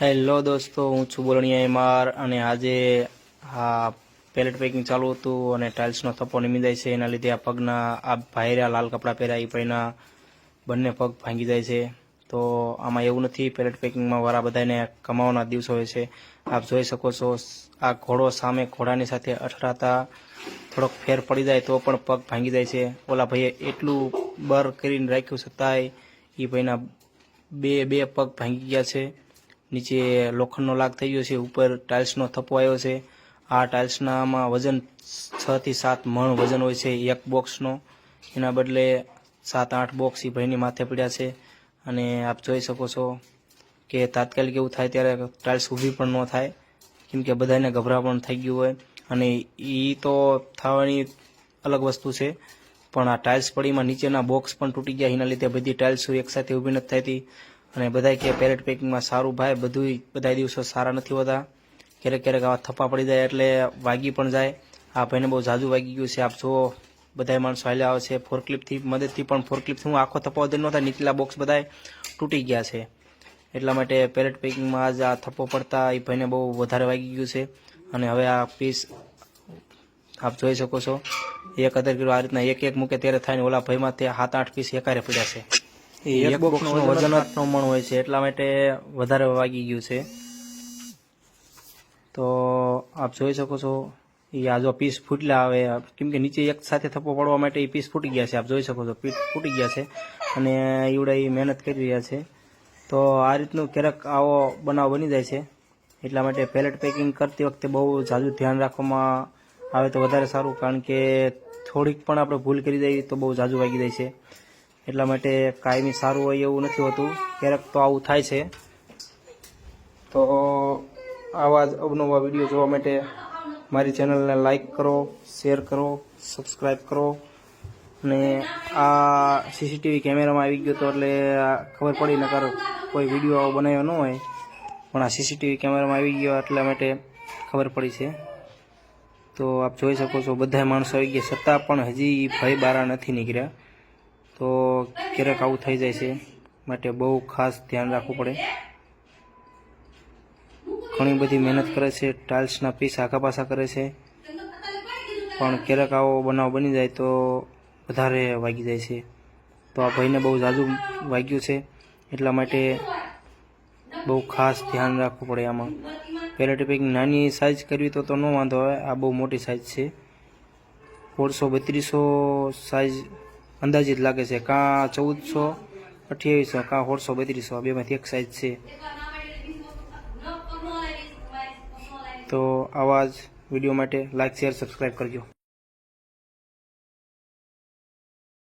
Hello દોસ્તો, હું છું બોલણીયા એમાર અને આજે આ પેલેટ પેકિંગ ચાલુ હતું અને ટાઇલ્સનો થપ્પો નીમી જાય છે. એના લીધે આ પગના આ ભાયરા લાલ કપડાં પહેર્યા એ પૈના બંને પગ ભાંગી જાય છે. તો આમાં એવું નથી, પેલેટ પેકિંગમાં વાળા બધાને કમાવાના દિવસો હોય છે. આપ જોઈ શકો છો, આ ઘોડો સામે ઘોડાની સાથે અથડાતા થોડોક ફેર પડી જાય તો પણ પગ ભાંગી જાય છે. ઓલા ભાઈએ એટલું બર કરીને રાખ્યું છતાંય એ ભાઈના બે પગ ભાંગી ગયા છે. નીચે લોખંડનો લાગ થઈ ગયો છે, ઉપર ટાઇલ્સનો થપ્પો આવ્યો છે. આ ટાઇલ્સનામાં વજન 6 થી 7 મણ વજન હોય છે એક બોક્સનો. એના બદલે 7-8 બોક્સ એ ભાઈની માથે પડ્યા છે. અને આપ જોઈ શકો છો કે તાત્કાલિક એવું થાય ત્યારે ટાઇલ્સ ઊભી પણ ન થાય, કેમ કે બધાને ગભરાપણ થઈ ગયું હોય. અને એ તો થવાની અલગ વસ્તુ છે, પણ આ ટાઇલ્સ પડીમાં નીચેના બોક્સ પણ તૂટી ગયા. એના લીધે બધી ટાઇલ્સો એકસાથે ઊભી નથી થતી. અને બધાય કે પેલેટ પેકિંગમાં સારું ભાઈ, બધા દિવસો સારા નથી હોતા. ક્યારેક આવા થપ્પા પડી જાય એટલે વાગી પણ જાય. આ ભાઈને બહુ ઝાઝું વાગી ગયું છે. આપ જુઓ, બધા માણસો હાલ્યા આવે છે ફોરક્લિપથી મદદથી, પણ ફોરક્લિપથી હું આખો થપ્પો વધી ન થાય, નીચલા બોક્સ બધા તૂટી ગયા છે. એટલા માટે પેલેટ પેકિંગમાં આજ આ થપ્પો પડતા એ ભાઈને બહુ વધારે વાગી ગયું છે. અને હવે આ પીસ આપ જોઈ શકો છો, 1000 કિલો આ રીતના એક મૂકે ત્યારે થાય ને ઓલા ભાઈમાં તે 7-8 પીસ એકારે પડ્યા છે. એ એક બોક્સનું વજન 8 મણ હોય છે, એટલા માટે વધારે વાગી ગયું છે. તો આપ જોઈ શકો છો, એ આ જો પીસ ફૂટલા આવે, કેમ કે નીચે એક સાથે થપ્પો પડવા માટે એ પીસ ફૂટી ગયા છે. આપ જોઈ શકો છો, પીસ ફૂટી ગયા છે અને એવડા એ મહેનત કરી રહ્યા છે. તો આ રીતનું ક્યારેક આવો બનાવ બની જાય છે. એટલા માટે પેલેટ પેકિંગ કરતી વખતે બહુ ઝાઝું ધ્યાન રાખવામાં આવે તો વધારે સારું, કારણ કે થોડીક પણ આપણે ભૂલ કરી દઈએ તો બહુ ઝાઝું વાગી જાય છે. એટલા માટે કાયમી સારું હોય એવું નથી હોતું, ક્યારેક તો આવું થાય છે. તો આવા જ અવનવા વિડીયો જોવા માટે મારી ચેનલને લાઈક કરો, શેર કરો, સબસ્ક્રાઈબ કરો. અને આ સીસીટીવી કેમેરામાં આવી ગયો તો એટલે ખબર પડી, નકર કોઈ વિડીયો આવો બનાવ્યો ન હોય, પણ આ સીસીટીવી કેમેરામાં આવી ગયો એટલા માટે ખબર પડી છે. તો આપ જોઈ શકો છો, બધા માણસો આવી ગયા છતાં પણ હજી ભય બારા નથી નીકળ્યા. તો ક્યારેક આવું થઈ જાય છે, માટે બહુ ખાસ ધ્યાન રાખવું પડે. ઘણી બધી મહેનત કરે છે, ટાઇલ્સના પીસ આઘા પાછા કરે છે, પણ ક્યારેક આવો બનાવ બની જાય તો વધારે વાગી જાય છે. તો આ ભાઈને બહુ ઝાઝું વાગ્યું છે, એટલા માટે બહુ ખાસ ધ્યાન રાખવું પડે આમાં. પેલેટ પેકિંગ નાની સાઇઝ કરવી તો ન વાંધો આવે, આ બહુ મોટી સાઇઝ છે. 1600-3200 સાઇઝ અંદાજિત લાગે છે, કાં 1400-2800, કાં 1600-3200, આ બેમાંથી એક સાઇઝ છે. તો આવા જ વિડીયો માટે લાઈક, શેર, સબસ્ક્રાઈબ કરજો.